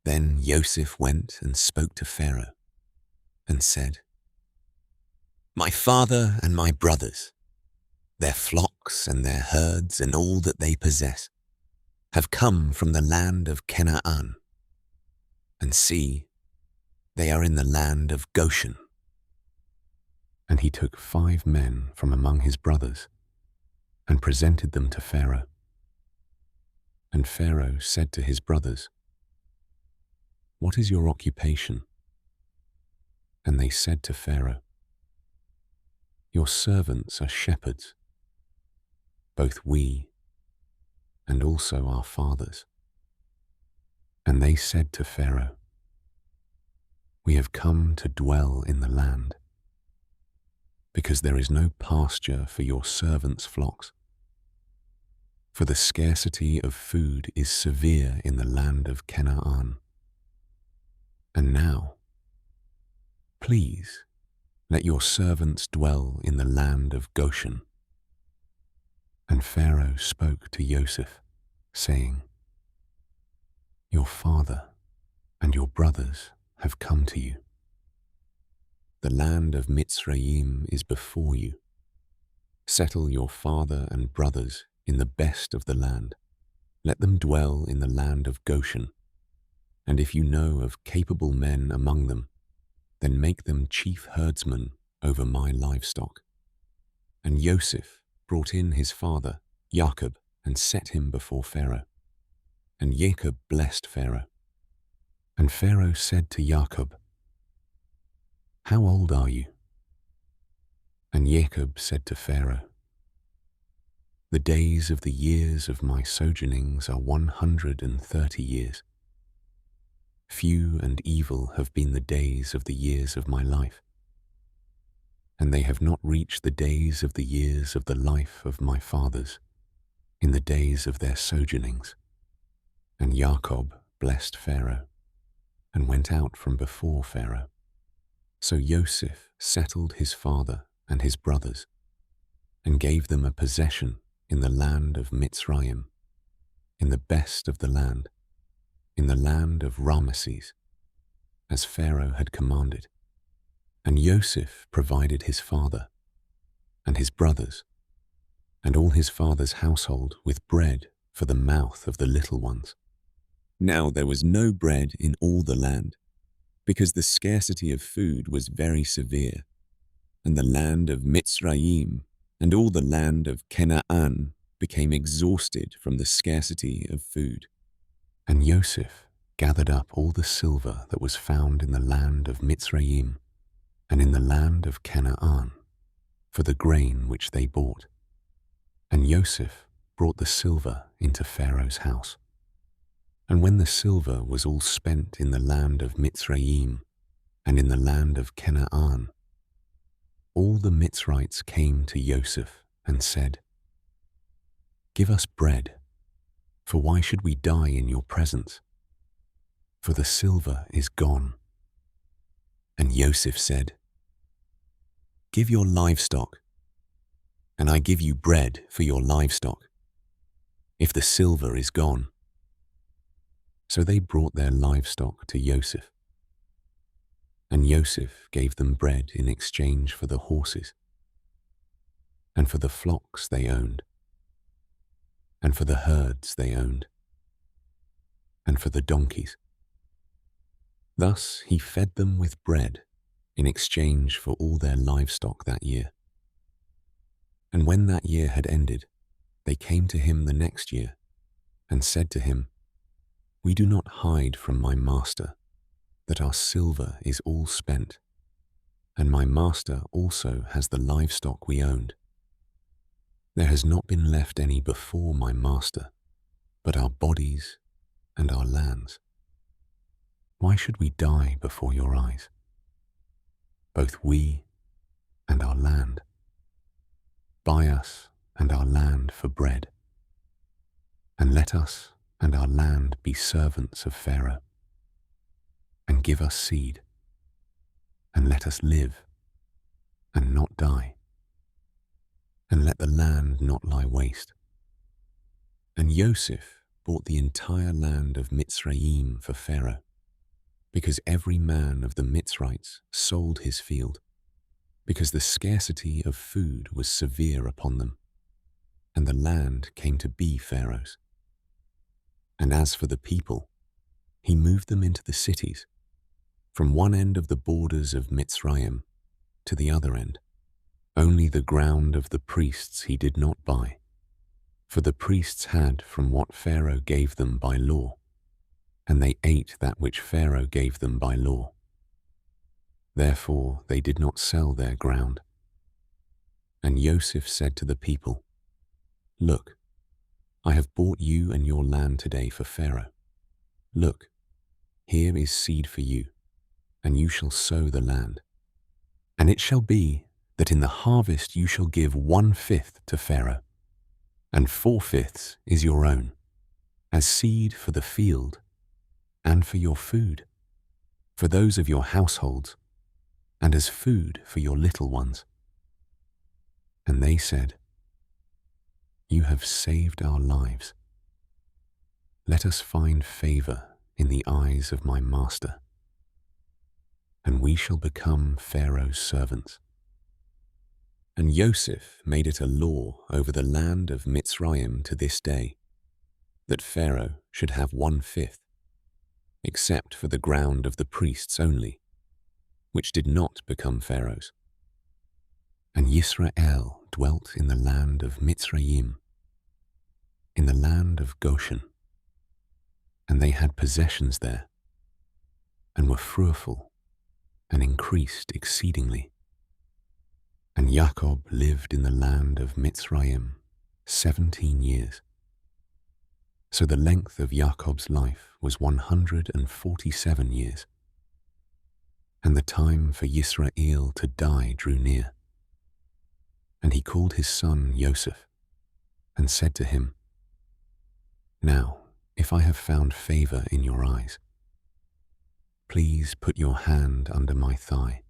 Then Joseph went and spoke to Pharaoh and said, "My father and my brothers, their flocks and their herds and all that they possess, have come from the land of Canaan. And see, they are in the land of Goshen." And he took 5 men from among his brothers and presented them to Pharaoh. And Pharaoh said to his brothers, "What is your occupation?" And they said to Pharaoh, "Your servants are shepherds, both we and also our fathers." And they said to Pharaoh, "We have come to dwell in the land, because there is no pasture for your servants' flocks. For the scarcity of food is severe in the land of Canaan. And now, please, let your servants dwell in the land of Goshen." And Pharaoh spoke to Joseph, saying, "Your father and your brothers have come to you. The land of Mitzrayim is before you. Settle your father and brothers in the best of the land. Let them dwell in the land of Goshen. And if you know of capable men among them, then make them chief herdsmen over my livestock." And Joseph brought in his father, Jacob, and set him before Pharaoh. And Jacob blessed Pharaoh. And Pharaoh said to Jacob, "How old are you?" And Jacob said to Pharaoh, "The days of the years of my sojournings are 130 years. Few and evil have been the days of the years of my life, and they have not reached the days of the years of the life of my fathers, in the days of their sojournings." And Jacob blessed Pharaoh, and went out from before Pharaoh. So Joseph settled his father and his brothers, and gave them a possession in the land of Mitzrayim, in the best of the land, in the land of Rameses, as Pharaoh had commanded. And Joseph provided his father and his brothers and all his father's household with bread for the mouth of the little ones. Now there was no bread in all the land, because the scarcity of food was very severe, and the land of Mitzrayim and all the land of Canaan became exhausted from the scarcity of food. And Joseph gathered up all the silver that was found in the land of Mitzrayim and in the land of Canaan for the grain which they bought. And Joseph brought the silver into Pharaoh's house. And when the silver was all spent in the land of Mitzrayim and in the land of Canaan, all the Mitzrites came to Joseph and said, "Give us bread, for why should we die in your presence? For the silver is gone." And Joseph said, "Give your livestock, and I give you bread for your livestock, if the silver is gone." So they brought their livestock to Joseph, and Joseph gave them bread in exchange for the horses, and for the flocks they owned, and for the herds they owned, and for the donkeys. Thus he fed them with bread in exchange for all their livestock that year. And when that year had ended, they came to him the next year and said to him, "We do not hide from my master that our silver is all spent, and my master also has the livestock we owned. There has not been left any before my master, but our bodies and our lands. Why should we die before your eyes, both we and our land? Buy us and our land for bread, and let us and our land be servants of Pharaoh, and give us seed, and let us live and not die, and let the land not lie waste." And Joseph bought the entire land of Mitzrayim for Pharaoh, because every man of the Mitzrites sold his field, because the scarcity of food was severe upon them, and the land came to be Pharaoh's. And as for the people, he moved them into the cities, from one end of the borders of Mitzrayim to the other end. Only the ground of the priests he did not buy, for the priests had from what Pharaoh gave them by law, and they ate that which Pharaoh gave them by law. Therefore they did not sell their ground. And Joseph said to the people, "Look, I have bought you and your land today for Pharaoh. Look, here is seed for you, and you shall sow the land. And it shall be that in the harvest you shall give 1/5 to Pharaoh, and 4/5 is your own, as seed for the field, and for your food, for those of your households, and as food for your little ones." And they said, "You have saved our lives. Let us find favor in the eyes of my master, and we shall become Pharaoh's servants." And Joseph made it a law over the land of Mitzrayim to this day, that Pharaoh should have 1/5, except for the ground of the priests only, which did not become Pharaoh's. And Yisrael dwelt in the land of Mitzrayim, in the land of Goshen, and they had possessions there, and were fruitful, and increased exceedingly. And Jacob lived in the land of Mitzrayim 17 years. So the length of Jacob's life was 147 years. And the time for Yisrael to die drew near. And he called his son Joseph, and said to him, "Now, if I have found favor in your eyes, please put your hand under my thigh,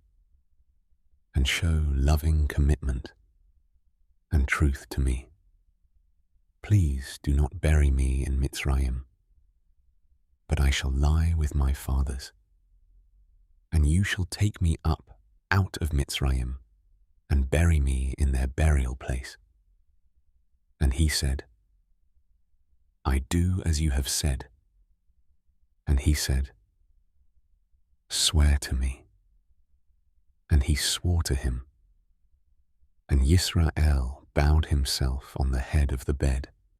and show loving commitment and truth to me. Please do not bury me in Mitzrayim, but I shall lie with my fathers, and you shall take me up out of Mitzrayim and bury me in their burial place." And he said, "I do as you have said." And he said, "Swear to me." And he swore to him. And Yisrael bowed himself on the head of the bed.